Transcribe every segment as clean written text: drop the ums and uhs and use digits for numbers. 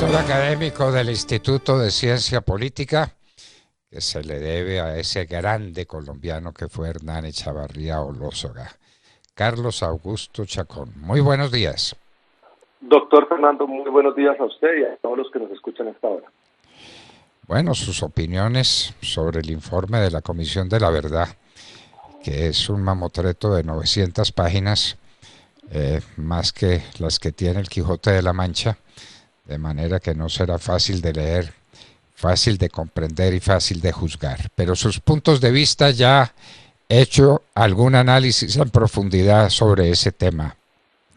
director académico del Instituto de Ciencia Política, que se le debe a ese grande colombiano que fue Hernán Echavarría Olózoga. Carlos Augusto Chacón. Muy buenos días. Doctor Fernando, muy buenos días a usted y a todos los que nos escuchan a esta hora. Bueno, sus opiniones sobre el informe de la Comisión de la Verdad, que es un mamotreto de 900 páginas, más que las que tiene el Quijote de la Mancha, de manera que no será fácil de leer, fácil de comprender y fácil de juzgar. Pero sus puntos de vista, ya he hecho algún análisis en profundidad sobre ese tema,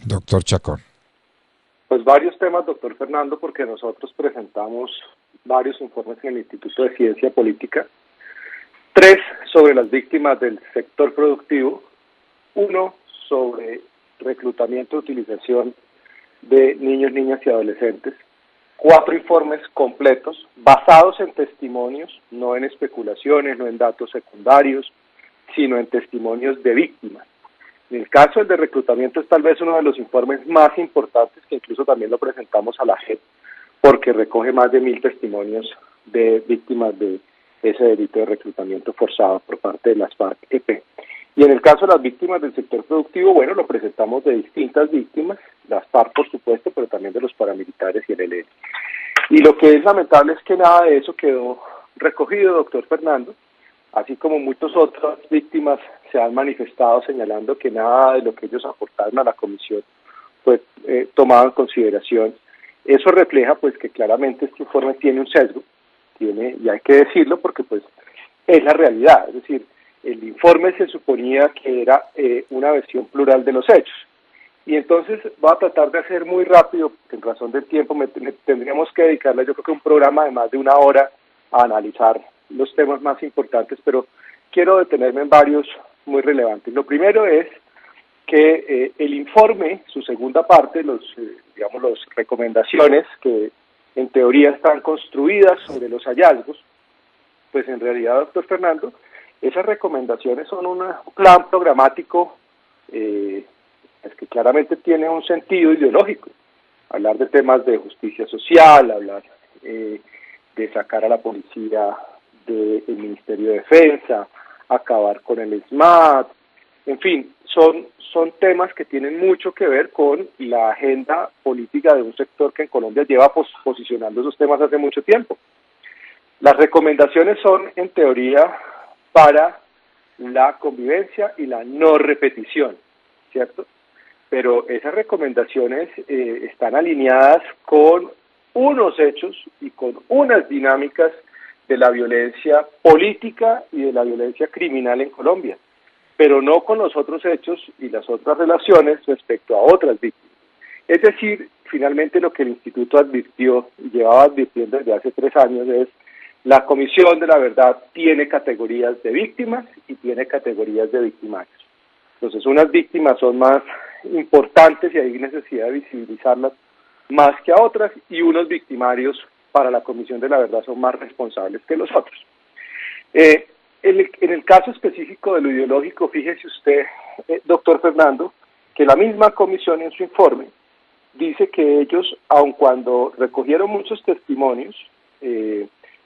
doctor Chacón. Pues varios temas, doctor Fernando, porque nosotros presentamos varios informes en el Instituto de Ciencia Política. 3 sobre las víctimas del sector productivo, 1 sobre reclutamiento y utilización de niños, niñas y adolescentes, 4 informes completos basados en testimonios, no en especulaciones, no en datos secundarios, sino en testimonios de víctimas. En el caso del de reclutamiento es tal vez uno de los informes más importantes, que incluso también lo presentamos a la JEP, porque recoge más de 1000 testimonios de víctimas de ese delito de reclutamiento forzado por parte de las FARC-EP. Y en el caso de las víctimas del sector productivo, bueno, lo presentamos de distintas víctimas, las FARC por supuesto, pero también de los paramilitares y el ELN. Y lo que es lamentable es que nada de eso quedó recogido, doctor Fernando, así como muchas otras víctimas se han manifestado señalando que nada de lo que ellos aportaron a la comisión fue tomado en consideración. Eso refleja pues que claramente este informe tiene un sesgo, y hay que decirlo porque pues es la realidad, es decir, el informe se suponía que era una versión plural de los hechos. Y entonces voy a tratar de hacer muy rápido, porque en razón del tiempo tendríamos que dedicarle yo creo que un programa de más de una hora a analizar los temas más importantes, pero quiero detenerme en varios muy relevantes. Lo primero es que el informe, su segunda parte, las recomendaciones que en teoría están construidas sobre los hallazgos, pues en realidad, doctor Fernando, esas recomendaciones son un plan programático es que claramente tiene un sentido ideológico. Hablar de temas de justicia social, hablar de sacar a la policía del Ministerio de Defensa, acabar con el SMAT, en fin, son temas que tienen mucho que ver con la agenda política de un sector que en Colombia lleva posicionando esos temas hace mucho tiempo. Las recomendaciones son, en teoría, para la convivencia y la no repetición, ¿cierto? Pero esas recomendaciones están alineadas con unos hechos y con unas dinámicas de la violencia política y de la violencia criminal en Colombia, pero no con los otros hechos y las otras relaciones respecto a otras víctimas. Es decir, finalmente lo que el Instituto advirtió y llevaba advirtiendo desde hace 3 años es: la Comisión de la Verdad tiene categorías de víctimas y tiene categorías de victimarios. Entonces, unas víctimas son más importantes y hay necesidad de visibilizarlas más que a otras, y unos victimarios para la Comisión de la Verdad son más responsables que los otros. En el caso específico de lo ideológico, fíjese usted, doctor Fernando, que la misma comisión en su informe dice que ellos, aun cuando recogieron muchos testimonios,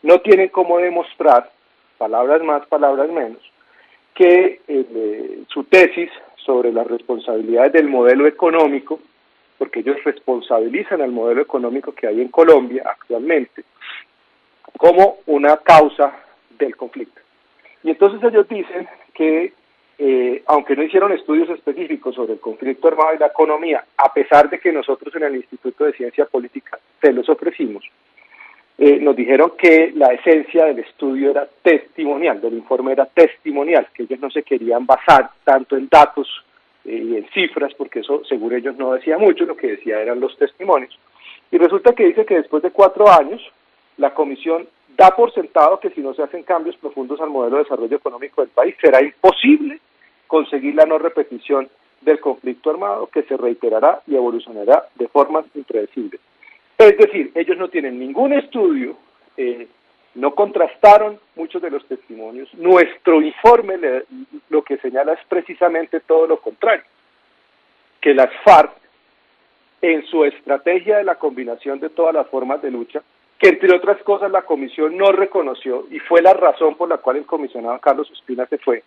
no tienen cómo demostrar, palabras más, palabras menos, que su tesis sobre las responsabilidades del modelo económico, porque ellos responsabilizan al modelo económico que hay en Colombia actualmente, como una causa del conflicto. Y entonces ellos dicen que, aunque no hicieron estudios específicos sobre el conflicto armado y la economía, a pesar de que nosotros en el Instituto de Ciencia Política se los ofrecimos, nos dijeron que la esencia del estudio era testimonial, del informe era testimonial, que ellos no se querían basar tanto en datos y en cifras, porque eso según ellos no decía mucho, lo que decía eran los testimonios. Y resulta que dice que después de 4 años, la comisión da por sentado que si no se hacen cambios profundos al modelo de desarrollo económico del país, será imposible conseguir la no repetición del conflicto armado, que se reiterará y evolucionará de formas impredecibles. Es decir, ellos no tienen ningún estudio, no contrastaron muchos de los testimonios. Nuestro informe lo que señala es precisamente todo lo contrario, que las FARC en su estrategia de la combinación de todas las formas de lucha, que entre otras cosas la comisión no reconoció y fue la razón por la cual el comisionado Carlos Ospina se fue.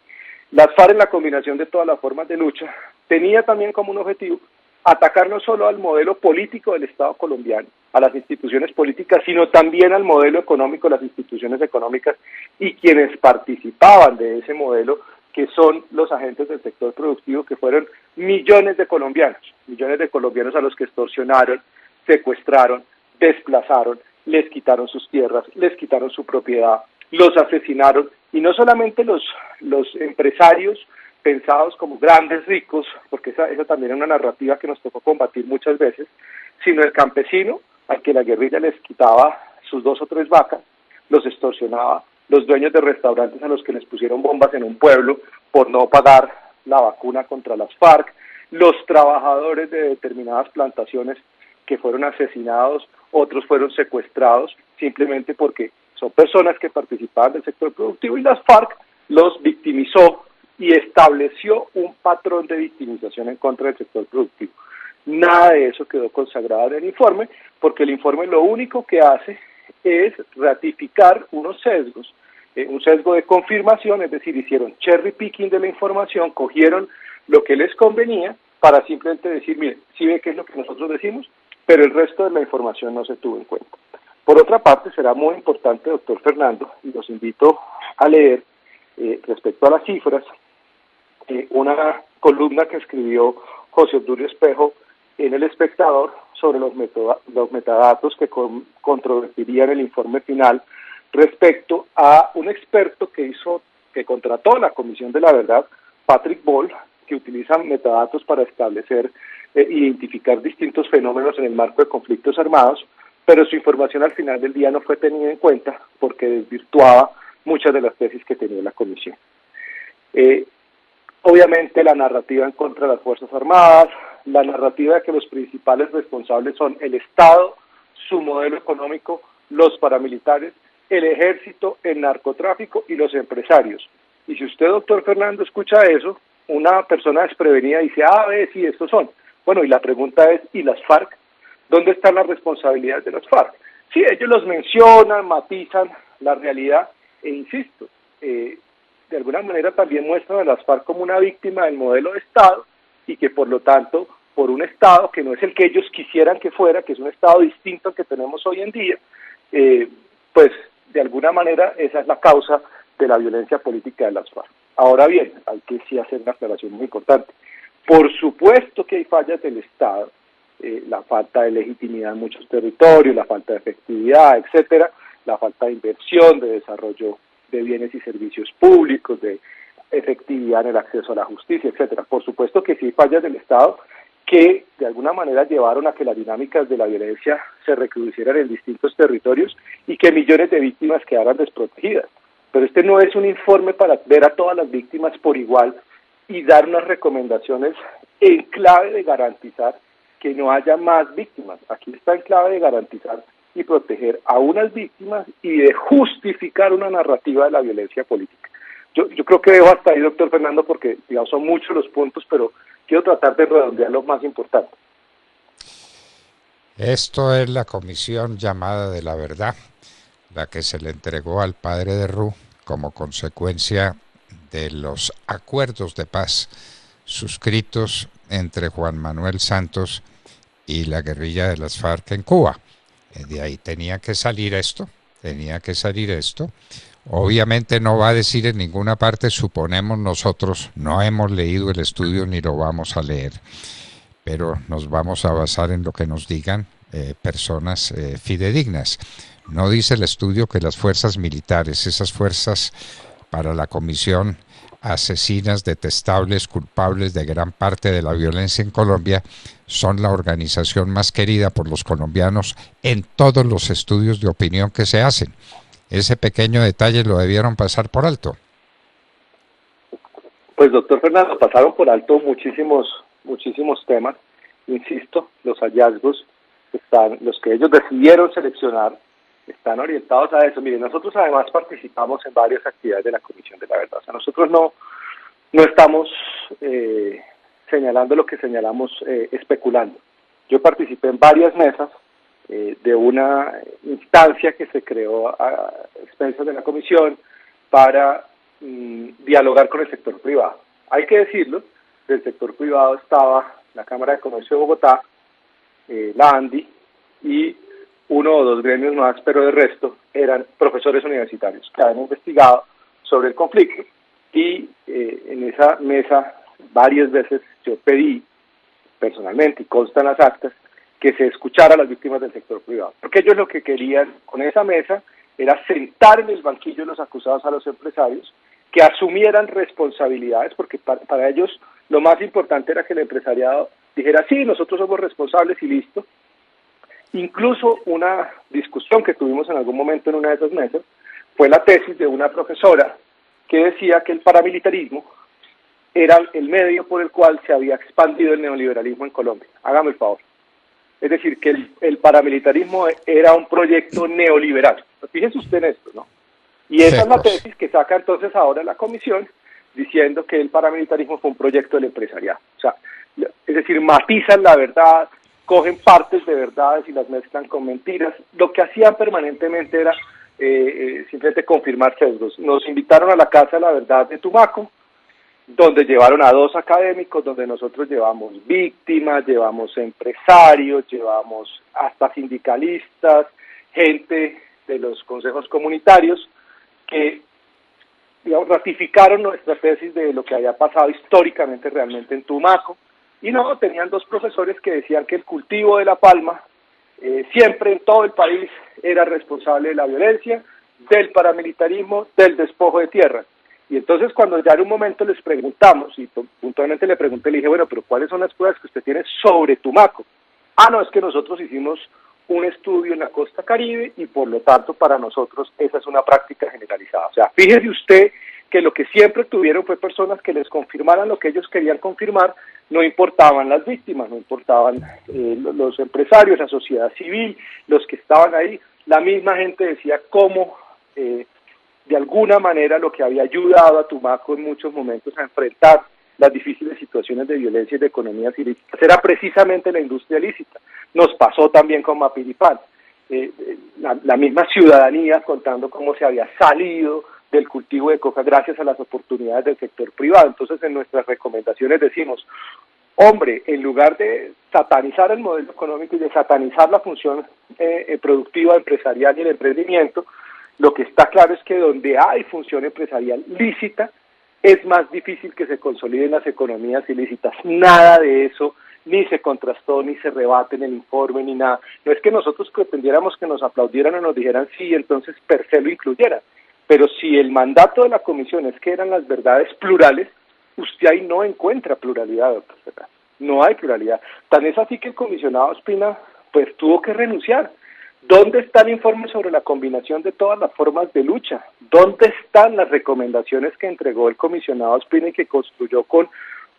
Las FARC, en la combinación de todas las formas de lucha, tenía también como un objetivo atacar no solo al modelo político del Estado colombiano, a las instituciones políticas, sino también al modelo económico, las instituciones económicas y quienes participaban de ese modelo, que son los agentes del sector productivo, que fueron millones de colombianos a los que extorsionaron, secuestraron, desplazaron, les quitaron sus tierras, les quitaron su propiedad, los asesinaron, y no solamente los empresarios pensados como grandes ricos, porque esa también es una narrativa que nos tocó combatir muchas veces, sino el campesino al que la guerrilla les quitaba sus 2 o 3 vacas, los extorsionaba, los dueños de restaurantes a los que les pusieron bombas en un pueblo por no pagar la vacuna contra las FARC, los trabajadores de determinadas plantaciones que fueron asesinados, otros fueron secuestrados simplemente porque son personas que participaban del sector productivo, y las FARC los victimizó y estableció un patrón de victimización en contra del sector productivo. Nada de eso quedó consagrado en el informe, porque el informe lo único que hace es ratificar unos sesgos, un sesgo de confirmación, es decir, hicieron cherry picking de la información, cogieron lo que les convenía para simplemente decir, mire, sí ve qué es lo que nosotros decimos, pero el resto de la información no se tuvo en cuenta. Por otra parte, será muy importante, doctor Fernando, y los invito a leer respecto a las cifras, una columna que escribió José Obdulio Espejo en El Espectador sobre los metadatos que controvertirían el informe final respecto a un experto que contrató la Comisión de la Verdad, Patrick Ball, que utiliza metadatos para establecer, identificar distintos fenómenos en el marco de conflictos armados, pero su información al final del día no fue tenida en cuenta porque desvirtuaba muchas de las tesis que tenía la Comisión. Obviamente la narrativa en contra de las Fuerzas Armadas, la narrativa de que los principales responsables son el Estado, su modelo económico, los paramilitares, el ejército, el narcotráfico y los empresarios. Y si usted, doctor Fernando, escucha eso, una persona desprevenida dice, sí, estos son. Bueno, y la pregunta es, ¿y las FARC? ¿Dónde están las responsabilidades de las FARC? Sí, ellos los mencionan, matizan la realidad, e insisto, de alguna manera también muestran a las FARC como una víctima del modelo de Estado, y que por lo tanto, por un Estado que no es el que ellos quisieran que fuera, que es un Estado distinto al que tenemos hoy en día, pues de alguna manera esa es la causa de la violencia política de las FARC. Ahora bien, hay que sí hacer una aclaración muy importante. Por supuesto que hay fallas del Estado, la falta de legitimidad en muchos territorios, la falta de efectividad, etcétera, la falta de inversión, de desarrollo de bienes y servicios públicos, de efectividad en el acceso a la justicia, etcétera. Por supuesto que sí hay fallas del Estado que de alguna manera llevaron a que las dinámicas de la violencia se recrudecieran en distintos territorios y que millones de víctimas quedaran desprotegidas. Pero este no es un informe para ver a todas las víctimas por igual y dar unas recomendaciones en clave de garantizar que no haya más víctimas. Aquí está en clave de garantizar y proteger a unas víctimas y de justificar una narrativa de la violencia política. Yo creo que dejo hasta ahí, doctor Fernando, porque digamos, son muchos los puntos, pero quiero tratar de redondear lo más importante. Esto es la comisión llamada de la verdad, la que se le entregó al padre de Ru como consecuencia de los acuerdos de paz suscritos entre Juan Manuel Santos y la guerrilla de las FARC en Cuba. De ahí tenía que salir esto. Obviamente no va a decir en ninguna parte, suponemos nosotros, no hemos leído el estudio ni lo vamos a leer, pero nos vamos a basar en lo que nos digan personas fidedignas. No dice el estudio que las fuerzas militares, esas fuerzas para la comisión asesinas, detestables, culpables de gran parte de la violencia en Colombia, son la organización más querida por los colombianos en todos los estudios de opinión que se hacen. Ese pequeño detalle lo debieron pasar por alto. Pues doctor Fernando, pasaron por alto muchísimos temas. Insisto, los hallazgos están, los que ellos decidieron seleccionar, están orientados a eso. Miren, nosotros además participamos en varias actividades de la Comisión de la Verdad. O sea, nosotros no estamos señalando lo que señalamos especulando. Yo participé en varias mesas de una instancia que se creó a expensas de la comisión para dialogar con el sector privado. Hay que decirlo, del sector privado estaba la Cámara de Comercio de Bogotá, la ANDI y uno o dos gremios más, pero de resto eran profesores universitarios que habían investigado sobre el conflicto y en esa mesa varias veces yo pedí personalmente, y constan las actas, que se escuchara a las víctimas del sector privado, porque ellos lo que querían con esa mesa era sentar en el banquillo los acusados a los empresarios, que asumieran responsabilidades, porque para ellos lo más importante era que el empresariado dijera, sí, nosotros somos responsables y listo. Incluso una discusión que tuvimos en algún momento en una de esas mesas fue la tesis de una profesora que decía que el paramilitarismo era el medio por el cual se había expandido el neoliberalismo en Colombia. Hágame el favor. Es decir, que el paramilitarismo era un proyecto neoliberal. Fíjese usted en esto, ¿no? Y esa es la tesis que saca entonces ahora la comisión, diciendo que el paramilitarismo fue un proyecto del empresariado. O sea, es decir, matizan la verdad, cogen partes de verdades y las mezclan con mentiras. Lo que hacían permanentemente era simplemente confirmar sesgos. Nos invitaron a la Casa de la Verdad de Tumaco, donde llevaron a 2 académicos, donde nosotros llevamos víctimas, llevamos empresarios, llevamos hasta sindicalistas, gente de los consejos comunitarios, que digamos, ratificaron nuestra tesis de lo que había pasado históricamente realmente en Tumaco. Y no, tenían 2 profesores que decían que el cultivo de la palma siempre en todo el país era responsable de la violencia, del paramilitarismo, del despojo de tierra. Y entonces cuando ya en un momento les preguntamos, y puntualmente le pregunté, le dije, bueno, pero ¿cuáles son las pruebas que usted tiene sobre Tumaco? Ah, no, es que nosotros hicimos un estudio en la costa Caribe y por lo tanto para nosotros esa es una práctica generalizada. O sea, fíjese usted que lo que siempre tuvieron fue personas que les confirmaran lo que ellos querían confirmar, no importaban las víctimas, no importaban los empresarios, la sociedad civil, los que estaban ahí, la misma gente decía cómo de alguna manera lo que había ayudado a Tumaco en muchos momentos a enfrentar las difíciles situaciones de violencia y de economías ilícitas era precisamente la industria ilícita. Nos pasó también con Mapiripán, la misma ciudadanía contando cómo se había salido del cultivo de coca gracias a las oportunidades del sector privado. Entonces en nuestras recomendaciones decimos, hombre, en lugar de satanizar el modelo económico y de satanizar la función productiva, empresarial y el emprendimiento, lo que está claro es que donde hay función empresarial lícita, es más difícil que se consoliden las economías ilícitas. Nada de eso ni se contrastó, ni se rebate en el informe, ni nada. No es que nosotros pretendiéramos que nos aplaudieran o nos dijeran sí, entonces per se lo incluyeran. Pero si el mandato de la comisión es que eran las verdades plurales, usted ahí no encuentra pluralidad, doctor Fernández. No hay pluralidad. Tan es así que el comisionado Ospina pues tuvo que renunciar. ¿Dónde está el informe sobre la combinación de todas las formas de lucha? ¿Dónde están las recomendaciones que entregó el comisionado Ospina y que construyó con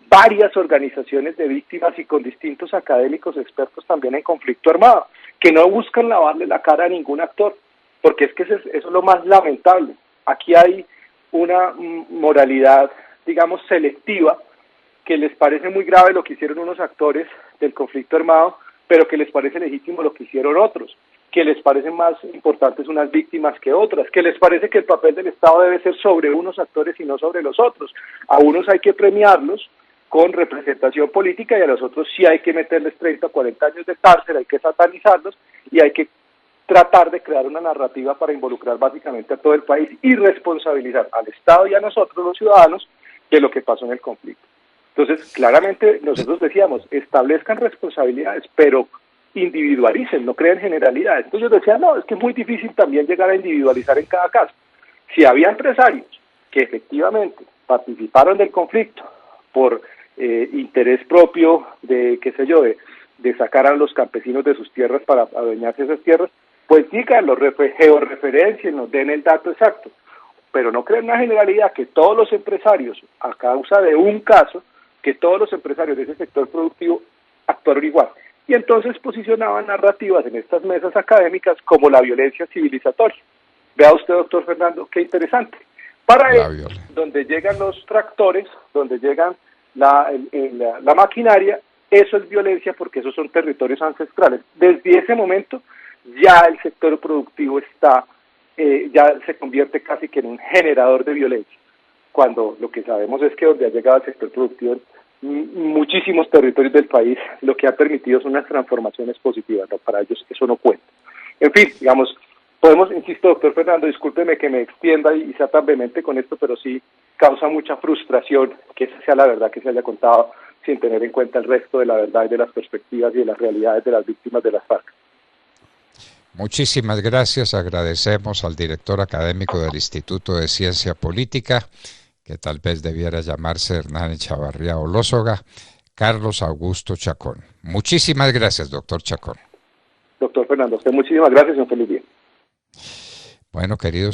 varias organizaciones de víctimas y con distintos académicos expertos también en conflicto armado, que no buscan lavarle la cara a ningún actor? Porque es que eso es lo más lamentable. Aquí hay una moralidad, digamos, selectiva, que les parece muy grave lo que hicieron unos actores del conflicto armado, pero que les parece legítimo lo que hicieron otros, que les parecen más importantes unas víctimas que otras, que les parece que el papel del Estado debe ser sobre unos actores y no sobre los otros. A unos hay que premiarlos con representación política y a los otros sí hay que meterles 30 o 40 años de cárcel, hay que satanizarlos y hay que tratar de crear una narrativa para involucrar básicamente a todo el país y responsabilizar al Estado y a nosotros los ciudadanos de lo que pasó en el conflicto. Entonces, claramente nosotros decíamos, establezcan responsabilidades, pero individualicen, no creen generalidades. Entonces yo decía, no, es que es muy difícil también llegar a individualizar en cada caso. Si había empresarios que efectivamente participaron del conflicto por interés propio de, qué sé yo, de sacar a los campesinos de sus tierras para adueñarse de esas tierras, pues díganlo, georreferencien, nos den el dato exacto, pero no creen una generalidad que todos los empresarios, a causa de un caso, que todos los empresarios de ese sector productivo actuaron igual. Y entonces posicionaban narrativas en estas mesas académicas como la violencia civilizatoria. Vea usted, doctor Fernando, qué interesante. Para él, donde llegan los tractores, donde llegan la maquinaria, eso es violencia porque esos son territorios ancestrales. Desde ese momento ya el sector productivo está, ya se convierte casi que en un generador de violencia, cuando lo que sabemos es que donde ha llegado el sector productivo en muchísimos territorios del país, lo que ha permitido son unas transformaciones positivas, ¿no? Para ellos eso no cuenta. En fin, digamos, podemos, insisto, doctor Fernando, discúlpeme que me extienda y sea tan vehemente con esto, pero sí causa mucha frustración que esa sea la verdad que se haya contado sin tener en cuenta el resto de la verdad y de las perspectivas y de las realidades de las víctimas de las FARC. Muchísimas gracias. Agradecemos al director académico del Instituto de Ciencia Política, que tal vez debiera llamarse Hernán Echavarría Olózoga, Carlos Augusto Chacón. Muchísimas gracias, doctor Chacón. Doctor Fernando, a usted muchísimas gracias y un feliz día. Bueno, queridos